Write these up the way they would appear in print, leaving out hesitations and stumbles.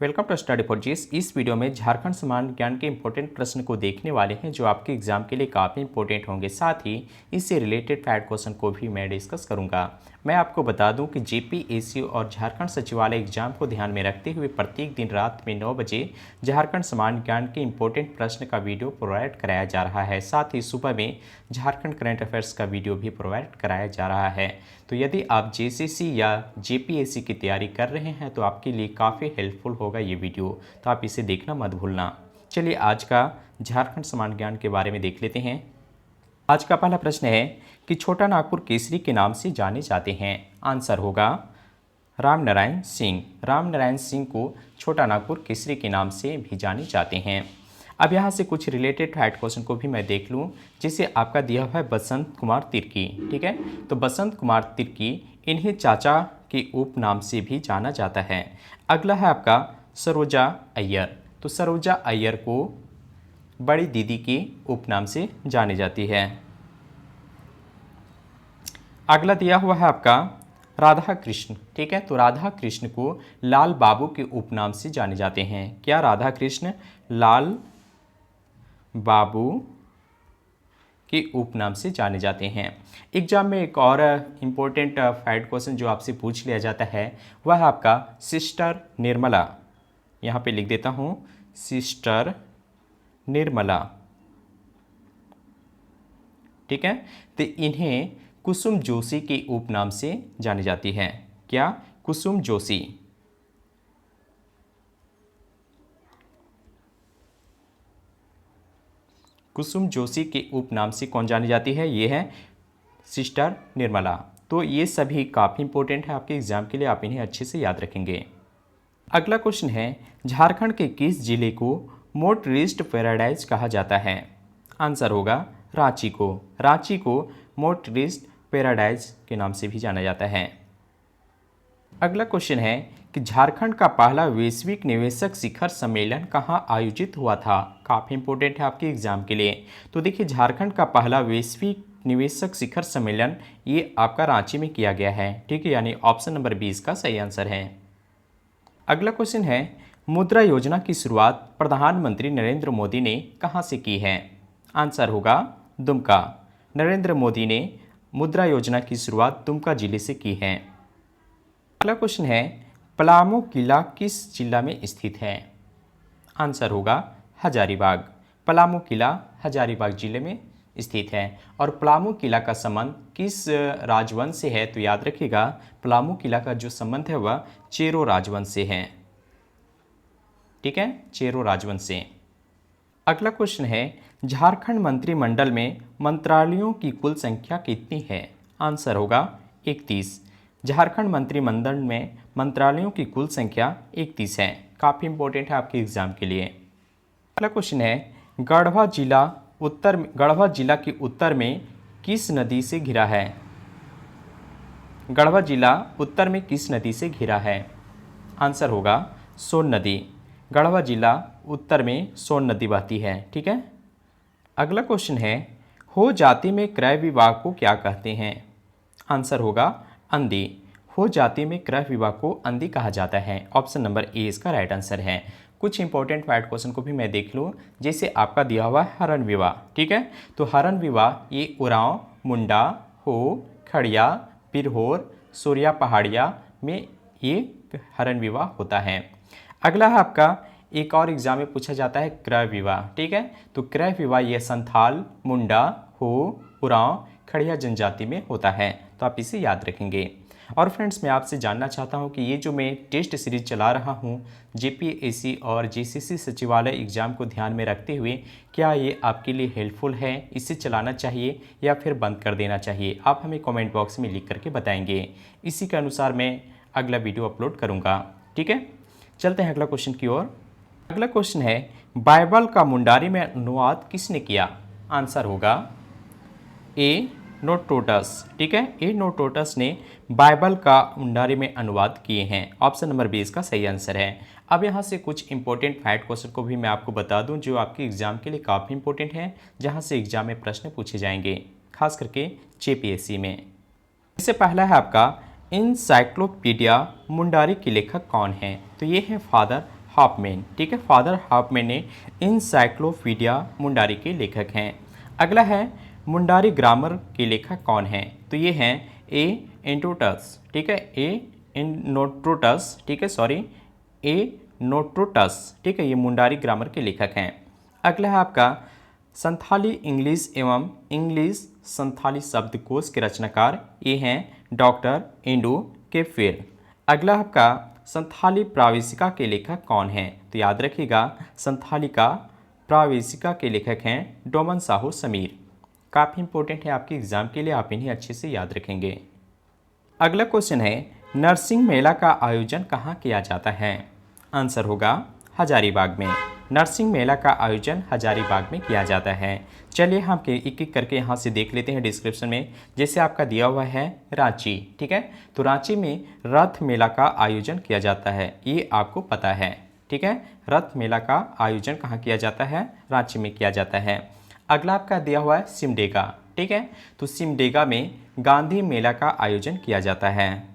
Welcome to study for GS. इस video में झारखंड सामान्य ज्ञान के इंपॉर्टेंट प्रश्न को देखने वाले हैं जो आपके एग्जाम के लिए काफ़ी इंपॉर्टेंट होंगे। साथ ही इससे रिलेटेड फैक्ट क्वेश्चन को भी मैं डिस्कस करूंगा। मैं आपको बता दूं कि जेपीएससी और झारखंड सचिवालय एग्जाम को ध्यान में रखते हुए प्रत्येक दिन रात में 9 बजे झारखंड सामान्य ज्ञान के इंपॉर्टेंट प्रश्न का वीडियो प्रोवाइड कराया जा रहा है। साथ ही सुबह में झारखंड करंट अफेयर्स का वीडियो भी प्रोवाइड कराया जा रहा है। तो यदि आप जेसीसी या जेपीएससी की तैयारी कर रहे हैं तो आपके लिए काफ़ी हेल्पफुल होगा ये वीडियो, तो आप इसे देखना मत भूलना। चलिए आज का झारखंड सामान्य ज्ञान के बारे में देख लेते हैं। आज का पहला प्रश्न है कि छोटा नागपुर केसरी के नाम से जाने जाते हैं। आंसर होगा रामनारायण सिंह। रामनारायण सिंह को छोटा नागपुर केसरी के नाम से भी जाने जाते हैं। अब यहाँ से कुछ रिलेटेड फैक्ट क्वेश्चन को भी मैं देख लूँ, जिसे आपका दिया हुआ है बसंत कुमार तिर्की। ठीक है, तो बसंत कुमार तिर्की, इन्हें चाचा के उपनाम से भी जाना जाता है। अगला है आपका सरोजा अय्यर। तो सरोजा अय्यर को बड़ी दीदी के उपनाम से जानी जाती है। अगला दिया हुआ है आपका राधा कृष्ण। ठीक है, तो राधा कृष्ण को लाल बाबू के उपनाम से जाने जाते हैं। क्या राधा कृष्ण लाल बाबू के उपनाम से जाने जाते हैं। एग्जाम में एक और इम्पोर्टेंट फैक्ट क्वेश्चन जो आपसे पूछ लिया जाता है वह है आपका सिस्टर निर्मला। यहाँ पे लिख देता हूँ सिस्टर निर्मला। ठीक है, तो इन्हें कुसुम जोशी के उपनाम से जानी जाती है। क्या? कुसुम जोशी। कुसुम जोशी के उपनाम से कौन जानी जाती है? ये है सिस्टर निर्मला। तो ये सभी काफ़ी इंपॉर्टेंट है आपके एग्जाम के लिए, आप इन्हें अच्छे से याद रखेंगे। अगला क्वेश्चन है झारखंड के किस जिले को मोटरिस्ट पैराडाइज कहा जाता है? आंसर होगा रांची को। रांची को मोटरिस्ट पैराडाइज के नाम से भी जाना जाता है। अगला क्वेश्चन है कि झारखंड का पहला वैश्विक निवेशक शिखर सम्मेलन कहाँ आयोजित हुआ था? काफ़ी इंपॉर्टेंट है आपके एग्जाम के लिए। तो देखिए, झारखंड का पहला वैश्विक निवेशक शिखर सम्मेलन ये आपका रांची में किया गया है। ठीक है, यानी ऑप्शन नंबर 20 का सही आंसर है। अगला क्वेश्चन है मुद्रा योजना की शुरुआत प्रधानमंत्री नरेंद्र मोदी ने कहाँ से की है? आंसर होगा दुमका। नरेंद्र मोदी ने मुद्रा योजना की शुरुआत दुमका जिले से की है। अगला क्वेश्चन है पलामू किला किस जिला में स्थित है? आंसर होगा हजारीबाग। पलामू किला हजारीबाग जिले में स्थित है। और पलामू किला का संबंध किस राजवंश से है? तो याद रखिएगा, पलामू किला का जो संबंध है वह चेरो राजवंश से है। ठीक है, चेरो राजवंश से। अगला क्वेश्चन है झारखंड मंत्रिमंडल में मंत्रालयों की कुल संख्या कितनी है? आंसर होगा 31। झारखंड मंत्रिमंडल में मंत्रालयों की कुल संख्या 31 है। काफ़ी इंपॉर्टेंट है आपके एग्जाम के लिए। अगला क्वेश्चन है गढ़वा जिला के उत्तर में किस नदी से घिरा है? गढ़वा जिला उत्तर में किस नदी से घिरा है? आंसर होगा सोन नदी। गढ़वा जिला उत्तर में सोन नदी बहती है। ठीक है। अगला क्वेश्चन है हो जाति में क्रय विवाह को क्या कहते हैं? आंसर होगा अंधी। हो जाति में क्रय विवाह को अंधी कहा जाता है। ऑप्शन नंबर ए इसका राइट आंसर है। कुछ इंपॉर्टेंट फैक्ट क्वेश्चन को भी मैं देख लूँ, जैसे आपका दिया हुआ हरण विवाह। ठीक है, तो हरण विवाह ये उरांव, मुंडा, हो, खड़िया, पिरहोर, सूर्या पहाड़िया में ये हरण विवाह होता है। अगला है आपका एक और एग्जाम में पूछा जाता है क्रय विवाह। ठीक है, तो क्रय विवाह ये संथाल, मुंडा, हो, उरांव, खड़िया जनजाति में होता है। तो आप इसे याद रखेंगे। और फ्रेंड्स, मैं आपसे जानना चाहता हूं कि ये जो मैं टेस्ट सीरीज चला रहा हूं जेपीएससी और जेसीसी सचिवालय एग्जाम को ध्यान में रखते हुए, क्या ये आपके लिए हेल्पफुल है? इसे चलाना चाहिए या फिर बंद कर देना चाहिए? आप हमें कमेंट बॉक्स में लिख करके बताएंगे। इसी के अनुसार मैं अगला वीडियो अपलोड करूँगा। ठीक है, चलते हैं अगला क्वेश्चन की ओर। अगला क्वेश्चन है बाइबल का मुंडारी में अनुवाद किसने किया? आंसर होगा ए नोटोटस। ठीक है, ए नोटोटस ने बाइबल का मुंडारी में अनुवाद किए हैं। ऑप्शन नंबर 20 का सही आंसर है। अब यहाँ से कुछ इंपॉर्टेंट फैक्ट क्वेश्चन को भी मैं आपको बता दूं जो आपके एग्जाम के लिए काफ़ी इंपॉर्टेंट है, जहाँ से एग्जाम में प्रश्न पूछे जाएंगे, खास करके जेपीएससी में। इससे पहला है आपका इंसाइक्लोपीडिया मुंडारी के लेखक कौन है? तो ये है फादर हाफमैन, ठीक है, फादर हाफमैन ने इंसाइक्लोपीडिया मुंडारी के लेखक हैं। अगला है मुंडारी ग्रामर के लेखक कौन हैं? तो ये हैं ए एंटोटस, ठीक है, ए नोट्रोटस, ठीक है, सॉरी ए नोट्रोटस, ठीक है, ये मुंडारी ग्रामर के लेखक हैं। अगला है आपका संथाली इंग्लिश एवं इंग्लिश संथाली शब्दकोश के रचनाकार, ये हैं डॉक्टर इंडू केफिर। अगला आपका संथाली प्रावेशिका के लेखक कौन हैं? तो याद रखिएगा संथाली का प्रावेशिका के लेखक हैं डोमन साहू समीर। काफ़ी इंपॉर्टेंट है आपके एग्जाम के लिए, आप इन्हें अच्छे से याद रखेंगे। अगला क्वेश्चन है नरसिंह मेला का आयोजन कहाँ किया जाता है? आंसर होगा हजारीबाग में। नरसिंह मेला का आयोजन हजारीबाग में किया जाता है। चलिए हम एक एक करके यहाँ से देख लेते हैं डिस्क्रिप्शन में। जैसे आपका दिया हुआ है रांची, ठीक है, तो रांची में रथ मेला का आयोजन किया जाता है, ये आपको पता है, ठीक है। रथ मेला का आयोजन कहाँ किया जाता है? रांची में किया जाता है। अगला आपका दिया हुआ है सिमडेगा, ठीक है, तो सिमडेगा में गांधी मेला का आयोजन किया जाता है।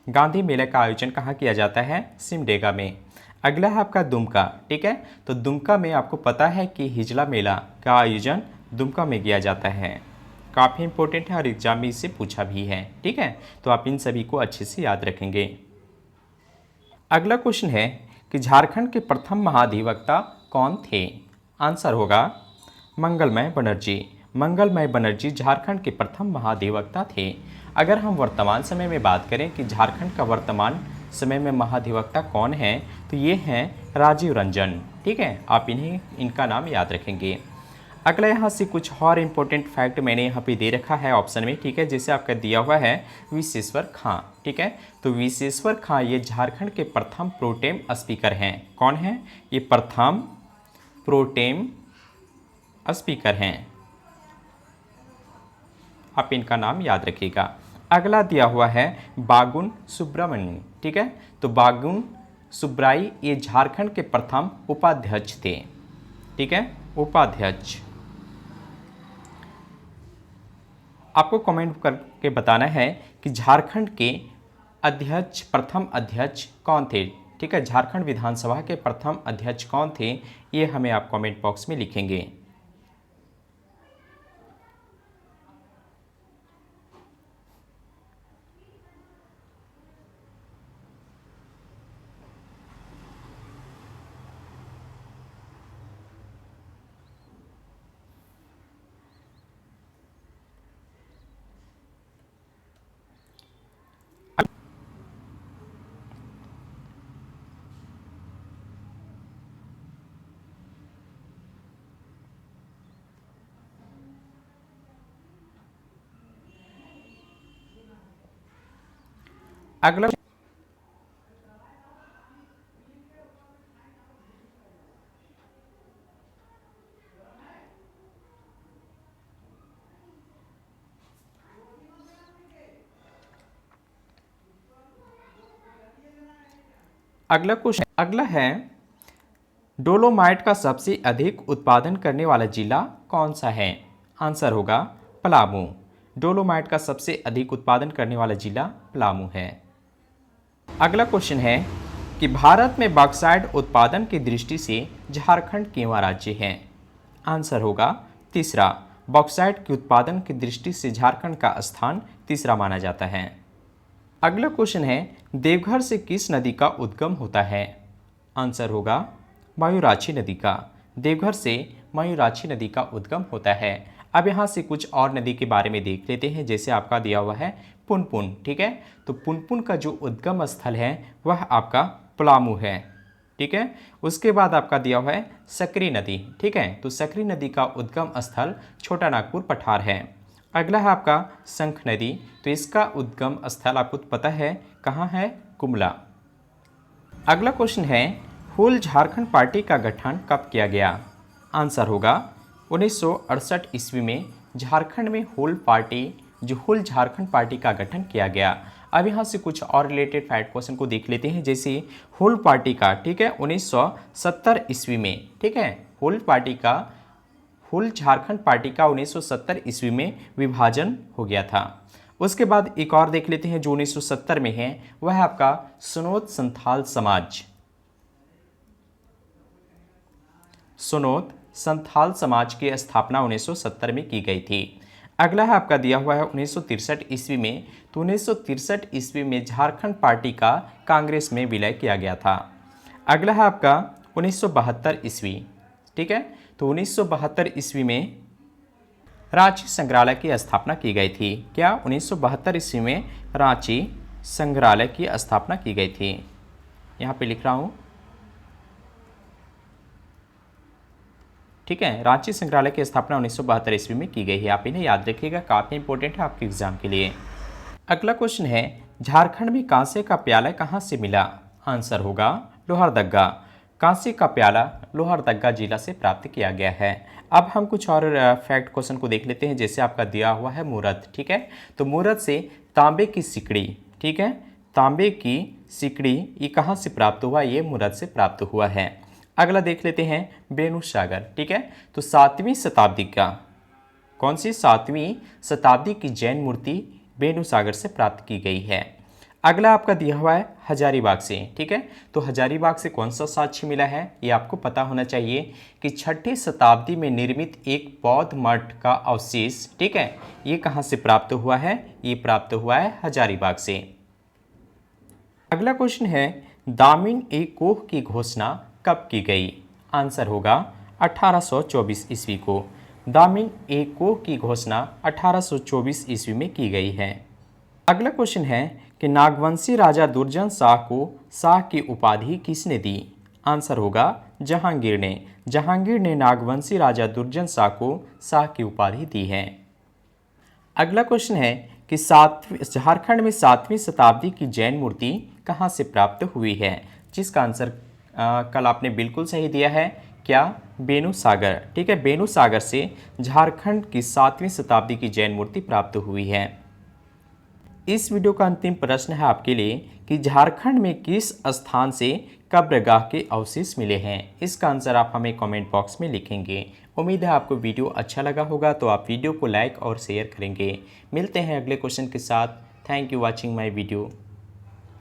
गांधी मेले का आयोजन कहाँ किया जाता है? सिमडेगा में। अगला है आपका दुमका, ठीक है, तो दुमका में आपको पता है कि हिजला मेला का आयोजन दुमका में किया जाता है। काफ़ी इंपॉर्टेंट है और एग्जाम में इससे पूछा भी है, ठीक है, तो आप इन सभी को अच्छे से याद रखेंगे। अगला क्वेश्चन है कि झारखंड के प्रथम महाधिवक्ता कौन थे? आंसर होगा मंगलमय बनर्जी। मंगलमय बनर्जी झारखंड के प्रथम महाधिवक्ता थे। अगर हम वर्तमान समय में बात करें कि झारखंड का वर्तमान समय में महाधिवक्ता कौन है, तो ये हैं राजीव रंजन, ठीक है, आप इनका नाम याद रखेंगे। अगला यहाँ से कुछ और इम्पोर्टेंट फैक्ट मैंने यहाँ पे दे रखा है ऑप्शन में, ठीक है, जैसे आपका दिया हुआ है विश्वेश्वर खां, ठीक है, तो विश्वेश्वर खां ये झारखंड के प्रथम प्रोटेम स्पीकर हैं। कौन है? ये प्रथम प्रोटेम स्पीकर हैं, आप इनका नाम याद रखिएगा। अगला दिया हुआ है बागुन सुब्रमण्यम, ठीक है, तो बागुन सुब्राई ये झारखंड के प्रथम उपाध्यक्ष थे, ठीक है, उपाध्यक्ष। आपको कमेंट करके बताना है कि झारखंड के अध्यक्ष, प्रथम अध्यक्ष कौन थे, ठीक है, झारखंड विधानसभा के प्रथम अध्यक्ष कौन थे, ये हमें आप कमेंट बॉक्स में लिखेंगे। अगला अगला है डोलोमाइट का सबसे अधिक उत्पादन करने वाला जिला कौन सा है? आंसर होगा पलामू। डोलोमाइट का सबसे अधिक उत्पादन करने वाला जिला पलामू है। अगला क्वेश्चन है कि भारत में बॉक्साइट उत्पादन की दृष्टि से झारखंड केवल राज्य है? आंसर होगा तीसरा, बॉक्साइट के उत्पादन की दृष्टि से झारखंड का स्थान तीसरा माना जाता है। अगला क्वेश्चन है देवघर से किस नदी का उद्गम होता है? आंसर होगा मयूराक्षी नदी का। देवघर से मयूराक्षी नदी का उद्गम होता है। अब यहाँ से कुछ और नदी के बारे में देख लेते हैं, जैसे आपका दिया हुआ है पुनपुन, ठीक है, तो पुनपुन का जो उद्गम स्थल है वह आपका पलामू है, ठीक है। उसके बाद आपका दिया हुआ है सकरी नदी, ठीक है, तो सकरी नदी का उद्गम स्थल छोटा नागपुर पठार है। अगला है आपका शंख नदी, तो इसका उद्गम स्थल आपको पता है कहाँ है? गुमला। अगला क्वेश्चन है हुल झारखंड पार्टी का गठन कब किया गया? आंसर होगा 1968 ईस्वी में झारखंड में हुल झारखंड पार्टी का गठन किया गया। अब यहाँ से कुछ और रिलेटेड फैक्ट क्वेश्चन को देख लेते हैं, जैसे हुल पार्टी का, ठीक है, 1970 ईस्वी में, ठीक है, हुल झारखंड पार्टी का 1970 ईस्वी में विभाजन हो गया था। उसके बाद एक और देख लेते हैं जो 1970 में है, वह है आपका सुनोत संथाल समाज। सुनोत संथाल समाज की स्थापना 1970 में की गई थी। अगला है आपका दिया हुआ है 1963 ईस्वी में, तो 1963 ईस्वी में झारखंड पार्टी का कांग्रेस में विलय किया गया था। अगला है आपका 1972 ईस्वी, ठीक है, तो 1972 ईस्वी में रांची संग्रहालय की स्थापना की गई थी। क्या 1972 ईस्वी में रांची संग्रहालय की स्थापना की गई थी, यहाँ पे लिख रहा हूँ, ठीक है। रांची संग्रहालय की स्थापना 1972 ईस्वी में की गई है, आप इन्हें याद रखिएगा, काफ़ी इंपॉर्टेंट है आपके एग्जाम के लिए। अगला क्वेश्चन है झारखंड में कांसे का प्याला कहाँ से मिला? आंसर होगा लोहरदग्गा। कांसे का प्याला लोहरदग्गा जिला से प्राप्त किया गया है। अब हम कुछ और फैक्ट क्वेश्चन को देख लेते हैं, जैसे आपका दिया हुआ है मूर्त, ठीक है, तो मूर्त से तांबे की सिकड़ी, ठीक है, तांबे की सिकड़ी ये कहाँ से प्राप्त हुआ? ये मूर्त से प्राप्त हुआ है। अगला देख लेते हैं बेनुसागर, ठीक है, तो 7वीं शताब्दी का, कौन सी? 7वीं शताब्दी की जैन मूर्ति बेनुसागर से प्राप्त की गई है। अगला आपका दिया हुआ है हजारीबाग से, ठीक है, तो हजारीबाग से कौन सा साक्ष्य मिला है? ये आपको पता होना चाहिए कि 6ठी शताब्दी में निर्मित एक बौद्ध मठ का अवशेष, ठीक है, ये कहाँ से प्राप्त हुआ है? ये प्राप्त हुआ है हजारीबाग से। अगला क्वेश्चन है दामिन ए कोह की घोषणा कब की गई? आंसर होगा 1824 ईस्वी को। दामिन ए कोह की घोषणा 1824 ईस्वी में की गई है। अगला क्वेश्चन है कि नागवंशी राजा दुर्जन शाह को शाह की उपाधि किसने दी? आंसर होगा जहांगीर ने। जहांगीर ने नागवंशी राजा दुर्जन शाह को शाह की उपाधि दी है। अगला क्वेश्चन है कि झारखंड में 7वीं शताब्दी की जैन मूर्ति कहाँ से प्राप्त हुई है? जिसका आंसर कल आपने बिल्कुल सही दिया है, क्या? बेनुसागर, ठीक है, बेनुसागर से झारखंड की 7वीं शताब्दी की जैन मूर्ति प्राप्त हुई है। इस वीडियो का अंतिम प्रश्न है आपके लिए कि झारखंड में किस स्थान से कब्रगाह के अवशेष मिले हैं? इसका आंसर आप हमें कमेंट बॉक्स में लिखेंगे। उम्मीद है आपको वीडियो अच्छा लगा होगा, तो आप वीडियो को लाइक और शेयर करेंगे। मिलते हैं अगले क्वेश्चन के साथ। Thank you watching my video.